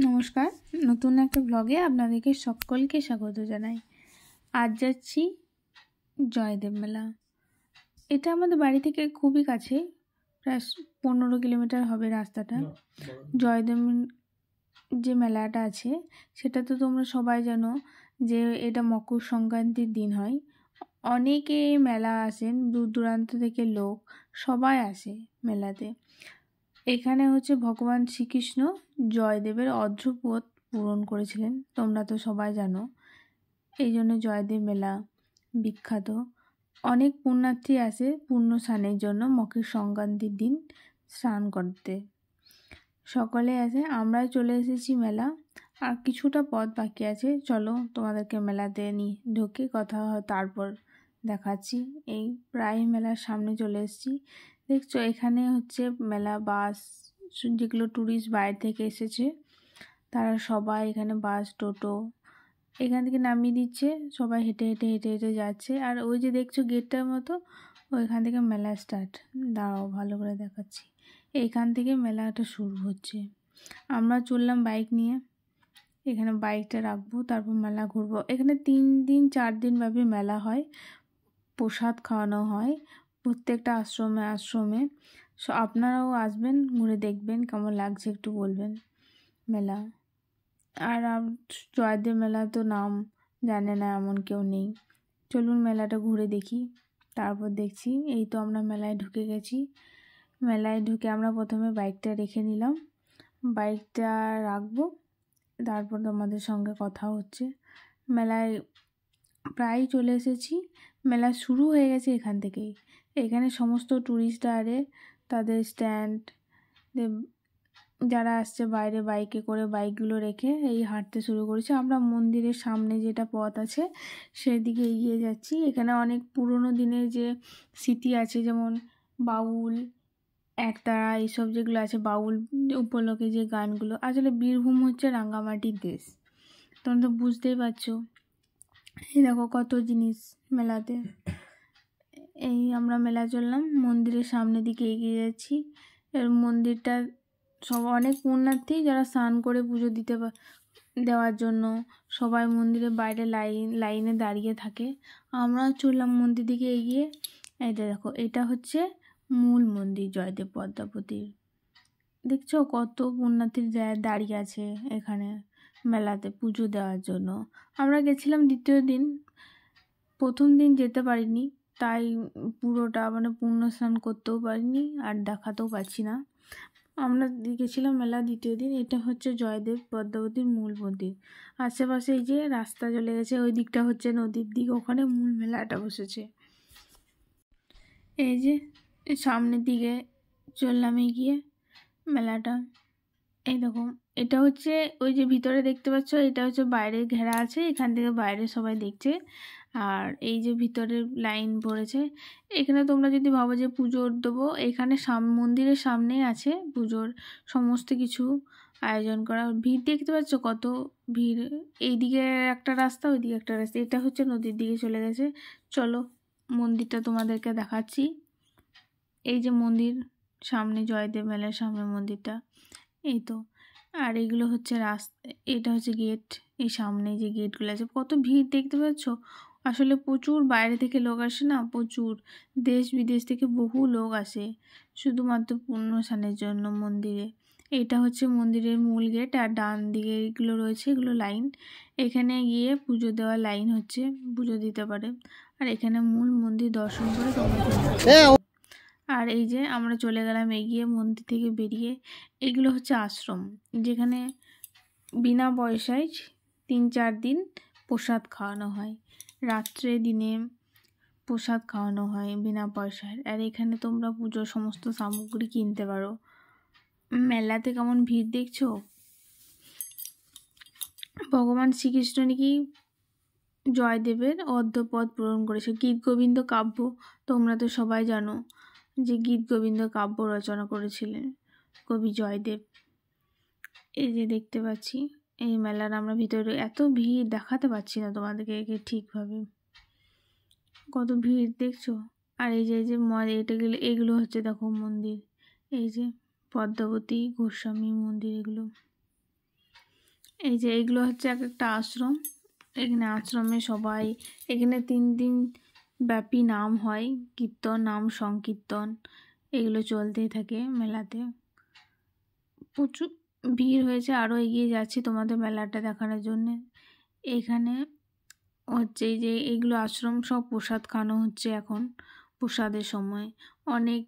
নমস্কার, নতুন একটা ব্লগে আপনাদেরকে সকলকে স্বাগত জানাই। আজ যাচ্ছি জয়দেব মেলা। এটা আমাদের বাড়ি থেকে খুবই কাছে, প্রায় 15 কিলোমিটার হবে রাস্তাটা। জয়দেব যে মেলাটা আছে সেটা তো তোমরা সবাই জানো যে এটা মকর সংক্রান্তির দিন হয়। অনেকে মেলা আসেন, দূর দূরান্ত থেকে লোক সবাই আসে মেলাতে। এখানে হচ্ছে ভগবান শ্রীকৃষ্ণ জয়দেবের অর্ধপদ পূরণ করেছিলেন, তোমরা তো সবাই জানো। এই জন্য জয়দেব মেলা বিখ্যাত। অনেক পুণ্যার্থী আসে পুণ্য স্নানের জন্য মকর সংক্রান্তির দিন স্নান করতে। সকলে আসে, আমরাও চলে এসেছি মেলা। আর কিছুটা পথ বাকি আছে, চলো তোমাদেরকে মেলাতে নিয়ে ঢুকে কথা হয় তারপর দেখাচ্ছি। এই প্রায় মেলার সামনে চলে এসেছি। দেখছো এখানে হচ্ছে মেলা বাস, যেগুলো ট্যুরিস্ট বাইরে থেকে এসেছে তারা সবাই এখানে বাস টোটো এখান থেকে নামিয়ে দিচ্ছে। সবাই হেঁটে হেঁটে হেঁটে হেঁটে যাচ্ছে। আর ওই যে দেখছো গেটটার মতো, ওইখান থেকে মেলা স্টার্ট। দাঁড়াও ভালো করে দেখাচ্ছি। এইখান থেকে মেলাটা শুরু হচ্ছে। আমরা চললাম বাইক নিয়ে, এখানে বাইকটা রাখবো, তারপর মেলা ঘুরবো। এখানে 3 দিন 4 দিন ব্যাপী মেলা হয়। প্রসাদ খাওয়ানো হয় প্রত্যেকটা আশ্রমে আশ্রমে। আপনারাও আসবেন, ঘুরে দেখবেন কেমন লাগছে একটু বলবেন মেলা। আর জয়দেব মেলা তো নাম জানে না এমন কেউ নেই। চলুন মেলাটা ঘুরে দেখি, তারপর দেখছি। এই তো আমরা মেলায় ঢুকে গেছি। মেলায় ঢুকে আমরা প্রথমে বাইকটা রেখে নিলাম, বাইকটা রাখবো, তারপর তোমাদের সঙ্গে কথা হচ্ছে। মেলায় প্রায় চলে এসেছি, মেলা শুরু হয়ে গেছে এখান থেকেই। এখানে সমস্ত ট্যুরিস্টরা আরে তাদের স্ট্যান্ড, যারা আসছে বাইরে বাইকে করে বাইকগুলো রেখে এই হাঁটতে শুরু করেছে। আমরা মন্দিরের সামনে যেটা পথ আছে সেদিকে এগিয়ে যাচ্ছি। এখানে অনেক পুরনো দিনের যে স্মৃতি আছে, যেমন বাউল একতারা এইসব যেগুলো আছে, বাউল উপলক্ষে যে গানগুলো। আসলে বীরভূম হচ্ছে রাঙামাটির দেশ, তোমরা তো বুঝতেই পারছো। এই দেখো কত জিনিস মেলাতে। এই আমরা মেলা চললাম, মন্দিরের সামনের দিকে এগিয়ে যাচ্ছি। এর মন্দিরটা সব অনেক পুণ্যার্থী যারা স্নান করে পুজো দেওয়ার জন্য সবাই মন্দিরের বাইরে লাইনে দাঁড়িয়ে থাকে। আমরা চললাম মন্দির দিকে এগিয়ে। এইটা দেখো, এটা হচ্ছে মূল মন্দির জয়দেব পদ্মাবতীর। দেখছো কত পুণ্যার্থী দাঁড়িয়ে আছে এখানে মেলাতে পুজো দেওয়ার জন্য। আমরা গেছিলাম দ্বিতীয় দিন, প্রথম দিন যেতে পারিনি, তাই পুরোটা পূর্ণ স্নান করতেও পারিনি আর দেখাতেও পারছি না। আমরা গেছিলাম মেলা দ্বিতীয় দিন। এটা হচ্ছে জয়দেব পদ্মাবতীর মূল মন্দির। আশেপাশে এই যে রাস্তা চলে গেছে, ওই দিকটা হচ্ছে নদীর দিক, ওখানে মূল মেলাটা বসেছে। এই যে সামনের দিকে চললাম এগিয়ে মেলাটা। এই দেখো, এটা হচ্ছে ওই যে ভিতরে দেখতে পাচ্ছ, এটা হচ্ছে বাইরে ঘেরা আছে, এখান থেকে বাইরে সবাই দেখছে। আর এই যে ভিতরে লাইন পড়েছে, এখানে তোমরা যদি ভাবো যে পুজোর দেবো, এখানে মন্দিরের সামনেই আছে পুজোর সমস্ত কিছু আয়োজন করা। ভিড় দেখতে পাচ্ছ কত ভিড়। এইদিকে একটা রাস্তা, ওইদিকে একটা রাস্তা, এটা হচ্ছে নদীর দিকে চলে গেছে। চলো মন্দিরটা তোমাদেরকে দেখাচ্ছি। এই যে মন্দির সামনে, জয়দেব মেলার সামনে মন্দিরটা, এই তো। আর এগুলো হচ্ছে রাস্তা, এটা হচ্ছে গেট। এই সামনে যে গেটগুলো আছে, কত ভিড় দেখতে পাচ্ছ। আসলে প্রচুর বাইরে থেকে লোক আসে না, প্রচুর দেশ বিদেশ থেকে বহু লোক আসে শুধুমাত্র পুণ্য স্নানের জন্য মন্দিরে। এটা হচ্ছে মন্দিরের মূল গেট। আর ডান দিকে এগুলো রয়েছে, এগুলো লাইন। এখানে গিয়ে পুজো দেওয়ার লাইন হচ্ছে, পুজো দিতে পারে। আর এখানে মূল মন্দির দর্শন করে তোমরা। আর এই যে আমরা চলে গেলাম এগিয়ে মন্দির থেকে বেরিয়ে। এগুলো হচ্ছে আশ্রম, যেখানে বিনা পয়সায় 3-4 দিন প্রসাদ খাওয়ানো হয়। রাত্রে দিনে প্রসাদ খাওয়ানো হয় বিনা পয়সায়। আর এখানে তোমরা পুজোর সমস্ত সামগ্রী কিনতে পারো। মেলাতে কেমন ভিড় দেখছো। ভগবান শ্রীকৃষ্ণ নাকি জয়দেবের অর্ধপদ পূরণ করেছে। গীত গোবিন্দ কাব্য তোমরা তো সবাই জানো যে গীত গোবিন্দ কাব্য রচনা করেছিলেন কবি জয়দেব। এই যে দেখতে পাচ্ছি এই মেলার আমরা ভিতরে, এত ভিড় দেখাতে পাচ্ছি না তোমাদেরকে ঠিকভাবে, কত ভিড় দেখছো। আর এই যে এগুলো হচ্ছে দেখো মন্দির, এই যে পদ্মাবতী গোস্বামী মন্দির। এগুলো এই যে এইগুলো হচ্ছে এক একটা আশ্রম। এখানে আশ্রমে সবাই, এখানে 3 দিন ব্যাপী নাম হয়, কীর্তন, নাম সংকীর্তন এগুলো চলতেই থাকে মেলাতে। প্রচুর ভিড় হয়েছে, আরও এগিয়ে যাচ্ছি তোমাদের মেলাটা দেখানোর জন্যে। এখানে হচ্ছে এই যে এইগুলো আশ্রম, সব প্রসাদ খাওয়ানো হচ্ছে এখন, প্রসাদের সময়। অনেক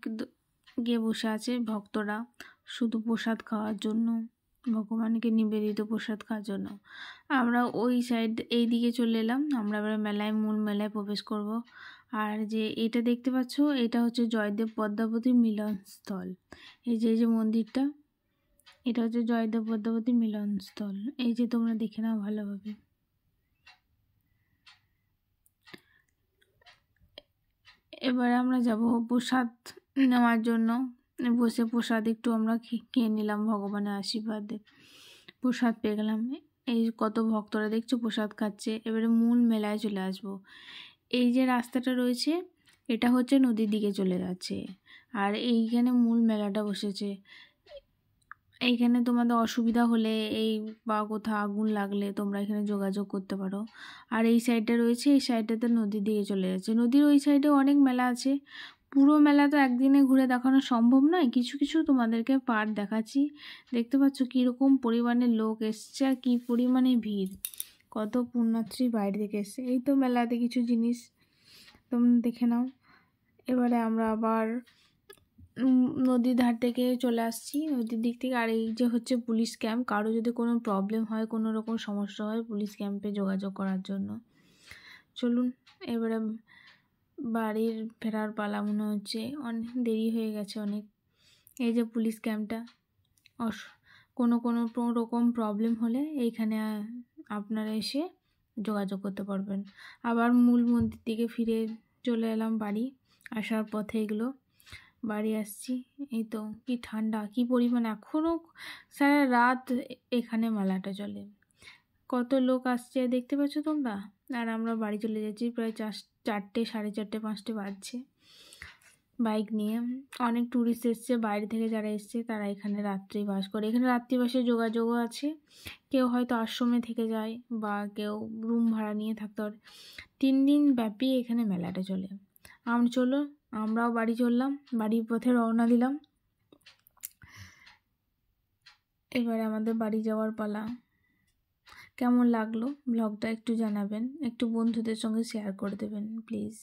গিয়ে বসে আছে ভক্তরা শুধু প্রসাদ খাওয়ার জন্য, ভগবানকে নিবেদিত প্রসাদ খাওয়ার জন্য। আমরা ওই সাইড এই দিকে চলে এলাম, আমরা এবার মেলায়, মূল মেলায় প্রবেশ করব। আর যে এটা দেখতে পাচ্ছ, এটা হচ্ছে জয়দেব পদ্মাবতীর মিলনস্থল। এই যে মন্দিরটা, এটা হচ্ছে জয়দেব পদ্মাবতীর মিলনস্থল। এই যে তোমরা দেখে নাও ভালোভাবে। এবারে আমরা যাব প্রসাদ নেওয়ার জন্য। বসে প্রসাদ একটু আমরা খেয়ে নিলাম, ভগবানের আশীর্বাদে প্রসাদ পেয়ে গেলাম। এই কত ভক্তরা দেখছো প্রসাদ খাচ্ছে। এবারে মূল মেলায় চলে আসব। এই যে রাস্তাটা রয়েছে, এটা হচ্ছে নদীর দিকে চলে যাচ্ছে, আর এইখানে মূল মেলাটা বসেছে। এইখানে তোমাদের অসুবিধা হলে এই বা কোথাও আগুন লাগলে তোমরা এখানে যোগাযোগ করতে পারো। আর এই সাইডটা রয়েছে, এই সাইডটাতে নদীর দিকে চলে যাচ্ছে। নদীর ওই সাইডে অনেক মেলা আছে, পুরো মেলা তো একদিনে ঘুরে দেখানো সম্ভব নয়, কিছু কিছু তোমাদেরকে পার্ট দেখাচ্ছি। দেখতে পাচ্ছ কীরকম পরিমাণে লোক এসছে আর কী পরিমাণে ভিড়, কত পুণ্যার্থী বাইরে থেকে এসছে। এই তো মেলাতে কিছু জিনিস তোমরা দেখে নাও। এবারে আমরা আবার নদীর ধার থেকে চলে আসছি, নদীর দিক থেকে। আর এই যে হচ্ছে পুলিশ ক্যাম্প, কারো যদি কোনো প্রবলেম হয়, কোনো রকম সমস্যা হয়, পুলিশ ক্যাম্পে যোগাযোগ করার জন্য। চলুন এবারে বাড়ির ফেরার পালা মনে হচ্ছে, অনেক দেরি হয়ে গেছে অনেক। এই যে পুলিশ ক্যাম্পটা, কোনো রকম প্রবলেম হলে এইখানে আপনারা এসে যোগাযোগ করতে পারবেন। আবার মূল মন্দির দিকে ফিরে চলে এলাম বাড়ি আসার পথে। এগুলো বাড়ি আসছি। এই তো কি ঠান্ডা, কি পরিমাণ, এখনও সারা রাত এখানে মেলাটা চলে, কত লোক আসছে দেখতে পাচ্ছ তোমরা। আর আমরা বাড়ি চলে যাচ্ছি, প্রায় 4টে, 4:30, 5টে বাজছে। বাইক নিয়ে অনেক ট্যুরিস্ট এসছে বাইরে থেকে, যারা এসছে তারা এখানে রাত্রি বাস করে। এখানে রাত্রিবাসের যোগাযোগও আছে, কেউ হয়তো আশ্রমে থেকে যায় বা কেউ রুম ভাড়া নিয়ে থাকতে পারে। 3 দিন ব্যাপী এখানে মেলাটা চলে। চলো আমরাও বাড়ি চললাম, বাড়ির পথে রওনা দিলাম। এবারে আমাদের বাড়ি যাওয়ার পালা। কেমন লাগলো ব্লগটা একটু জানাবেন, একটু বন্ধুদের সঙ্গে শেয়ার করে দেবেন প্লিজ।